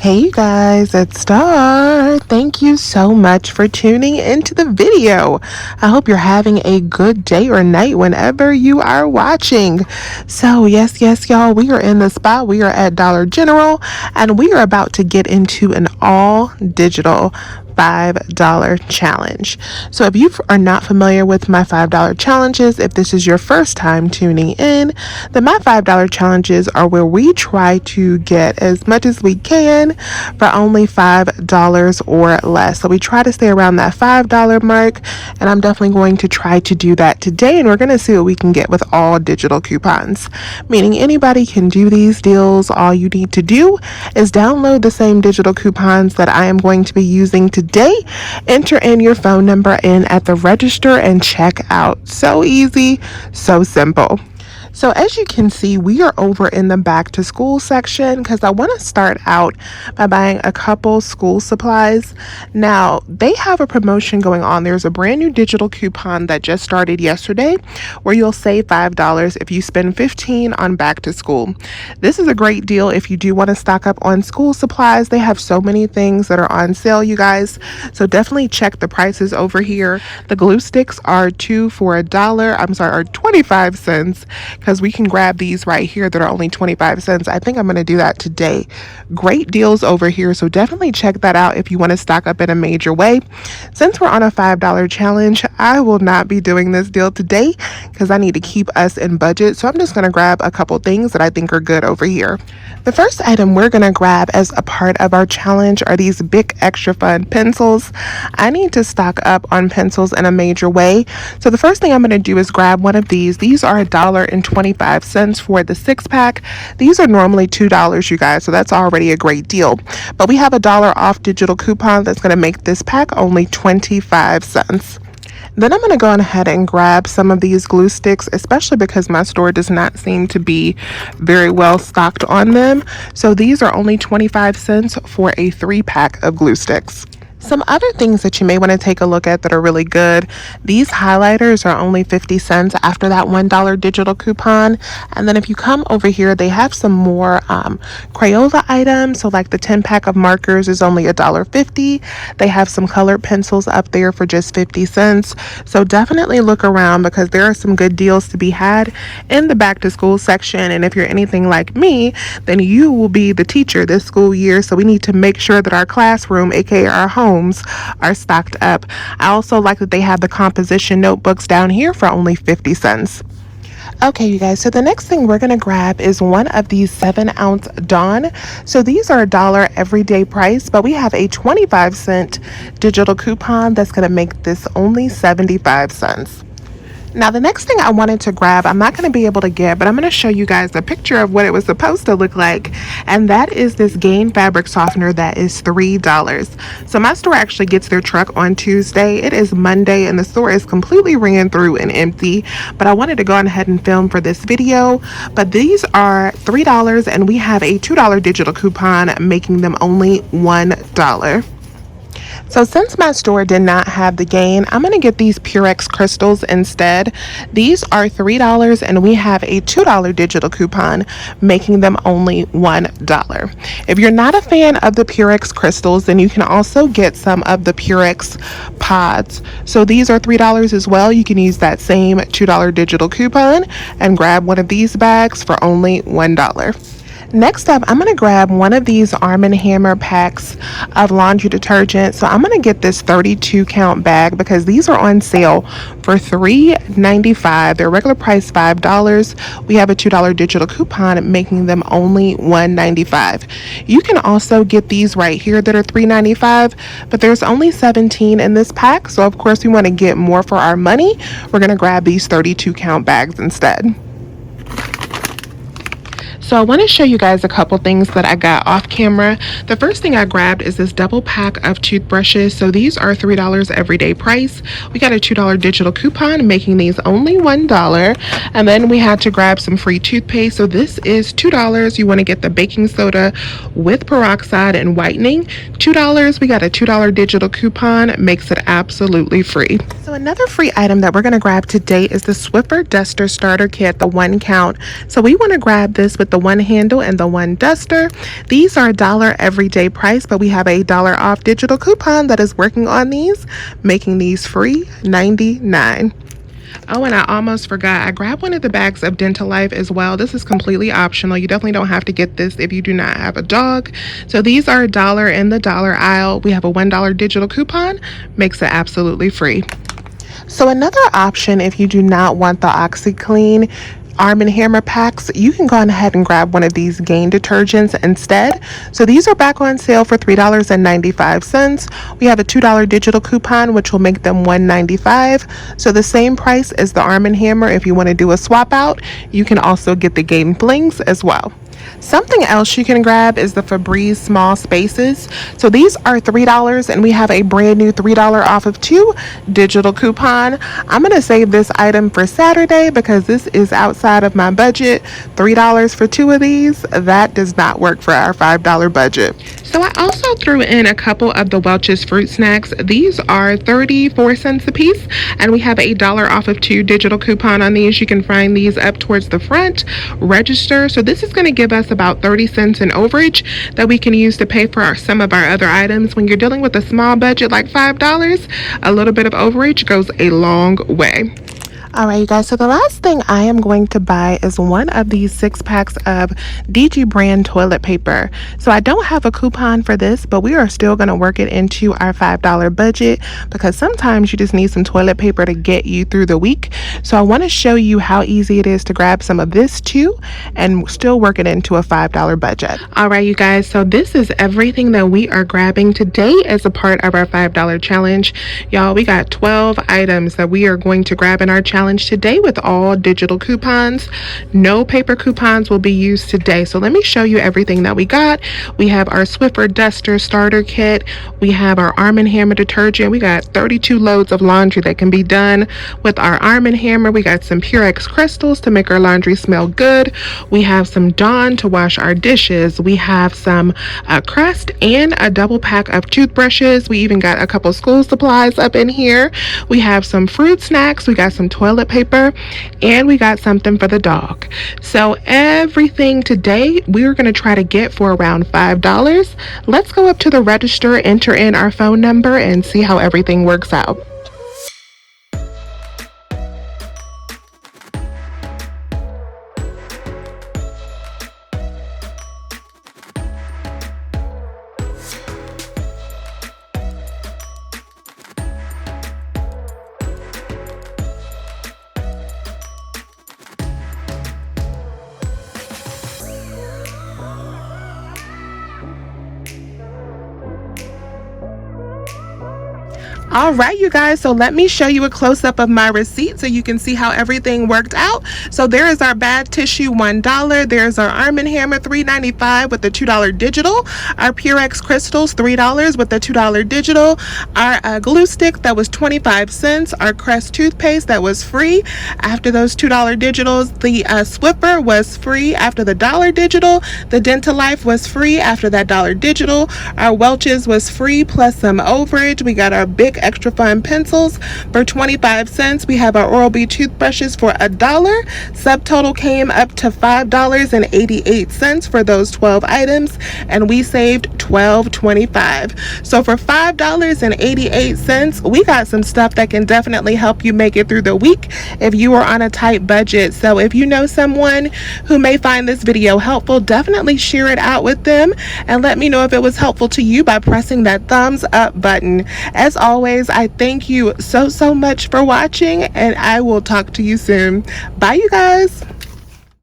Hey you guys, it's Star. Thank you so much for tuning into the video. I hope you're having a good day or night whenever you are watching. So yes, y'all, we are in the spot. We are at Dollar General and we are about to get into an all digital $5 challenge. So if you are not familiar with my $5 challenges, if this is your first time tuning in, then my $5 challenges are where we try to get as much as we can for only $5 or less. So we try to stay around that $5 mark, and I'm definitely going to try to do that today, and we're going to see what we can get with all digital coupons, meaning anybody can do these deals. All you need to do is download the same digital coupons that I am going to be using today, enter in your phone number in at the register, and check out. So easy, so simple. So as you can see, we are over in the back to school section because I want to start out by buying a couple school supplies. Now, they have a promotion going on. There's a brand new digital coupon that just started yesterday where you'll save $5 if you spend $15 on back to school. This is a great deal if you do want to stock up on school supplies. They have so many things that are on sale, you guys. So definitely check the prices over here. The glue sticks are 2 for $1. Or 25 cents. Because we can grab these right here that are only 25 cents. I think I'm going to do that today. Great deals over here, so definitely check that out if you want to stock up in a major way. Since we're on a $5 challenge, I will not be doing this deal today because I need to keep us in budget. So I'm just going to grab a couple things that I think are good over here. The first item we're going to grab as a part of our challenge are these big extra fun pencils. I need to stock up on pencils in a major way. So the first thing I'm going to do is grab one of these. These are $1.25 for the 6-pack. These are normally $2, you guys, so that's already a great deal. But we have a $1 off digital coupon that's going to make this pack only 25 cents. Then I'm going to go ahead and grab some of these glue sticks, especially because my store does not seem to be very well stocked on them. So these are only 25 cents for a 3-pack of glue sticks. Some other things that you may want to take a look at that are really good. These highlighters are only 50 cents after that $1 digital coupon. And then if you come over here, they have some more Crayola items. So like the 10-pack of markers is only $1.50. They have some colored pencils up there for just 50 cents. So definitely look around because there are some good deals to be had in the back to school section. And if you're anything like me, then you will be the teacher this school year. So we need to make sure that our classroom, aka our home, are stocked up. I also like that they have the composition notebooks down here for only 50 cents. Okay, you guys, so the next thing we're going to grab is one of these 7-ounce Dawn. So these are $1 everyday price, but we have a 25-cent digital coupon that's going to make this only 75 cents. Now, the next thing I wanted to grab, I'm not going to be able to get, but I'm going to show you guys a picture of what it was supposed to look like. And that is this Gain fabric softener that is $3. So my store actually gets their truck on Tuesday. It is Monday and the store is completely ran through and empty. But I wanted to go ahead and film for this video. But these are $3 and we have a $2 digital coupon making them only $1. So since my store did not have the Gain, I'm going to get these Purex crystals instead. These are $3 and we have a $2 digital coupon making them only $1. If you're not a fan of the Purex crystals, then you can also get some of the Purex pods. So these are $3 as well. You can use that same $2 digital coupon and grab one of these bags for only $1. Next up, I'm going to grab one of these Arm & Hammer packs of laundry detergent. So I'm going to get this 32 count bag because these are on sale for $3.95. Their regular price $5. We have a $2 digital coupon making them only $1.95. You can also get these right here that are $3.95, but there's only 17 in this pack. So of course we want to get more for our money. We're going to grab these 32 count bags instead. So I want to show you guys a couple things that I got off camera. The first thing I grabbed is this double pack of toothbrushes. So these are $3 everyday price. We got a $2 digital coupon making these only $1. And then we had to grab some free toothpaste. So this is $2. You want to get the baking soda with peroxide and whitening. $2. We got a $2 digital coupon, makes it absolutely free. So another free item that we're going to grab today is the Swiffer Duster Starter Kit, the 1 count. So we want to grab this with the one handle and the one duster. These are $1 everyday price, but we have a $1 off digital coupon that is working on these, making these free $99. Oh, and I almost forgot. I grabbed one of the bags of Dental Life as well. This is completely optional. You definitely don't have to get this if you do not have a dog. So these are $1 in the dollar aisle. We have a $1 digital coupon, makes it absolutely free. So another option, if you do not want the OxiClean Arm & Hammer packs, you can go ahead and grab one of these Gain detergents instead. So these are back on sale for $3.95. We have a $2 digital coupon, which will make them $1.95. So the same price as the Arm & Hammer. If you want to do a swap out, you can also get the Gain Flings as well. Something else you can grab is the Febreeze small spaces. So these are $3, and we have a brand new $3 off of 2 digital coupon. I'm going to save this item for Saturday because this is outside of my budget. $3 for 2 of these, that does not work for our $5 budget. So I also threw in a couple of the Welch's fruit snacks. These are 34 cents a piece, and we have a $1 off of 2 digital coupon on these. You can find these up towards the front register. So this is going to give us about 30 cents in overage that we can use to pay for some of our other items. When you're dealing with a small budget like $5, a little bit of overage goes a long way. All right, you guys, so the last thing I am going to buy is one of these 6 packs of DG brand toilet paper. So I don't have a coupon for this, but we are still going to work it into our $5 budget because sometimes you just need some toilet paper to get you through the week. So I want to show you how easy it is to grab some of this too and still work it into a $5 budget. All right, you guys, so this is everything that we are grabbing today as a part of our $5 challenge. Y'all, we got 12 items that we are going to grab in our challenge today with all digital coupons. No paper coupons will be used today. So let me show you everything that we got. We have our Swiffer Duster Starter Kit. We have our Arm & Hammer detergent. We got 32 loads of laundry that can be done with our Arm & Hammer. We got some Purex crystals to make our laundry smell good. We have some Dawn to wash our dishes. We have some Crest and a double pack of toothbrushes. We even got a couple school supplies up in here. We have some fruit snacks. We got some toilet paper, and we got something for the dog. So everything today we're going to try to get for around $5. Let's go up to the register, enter in our phone number, and see how everything works out. All right, you guys, so let me show you a close-up of my receipt so you can see how everything worked out. So there is our bath tissue, $1. There's our Arm & Hammer, $3.95 with the $2 digital. Our Purex crystals, $3 with the $2 digital. Our glue stick, that was 25 cents. Our Crest toothpaste, that was free after those $2 digitals. The Swiffer was free after the $1 digital. The Dental Life was free after that $1 digital. Our Welch's was free plus some overage. We got our big extra fun pencils for 25 cents. We have our Oral-B toothbrushes for $1. Subtotal came up to $5.88 for those 12 items, and we saved $12.25. So for $5.88, we got some stuff that can definitely help you make it through the week if you are on a tight budget. So if you know someone who may find this video helpful, definitely share it out with them and let me know if it was helpful to you by pressing that thumbs up button. As always, I thank you so much for watching, and I will talk to you soon. Bye, you guys.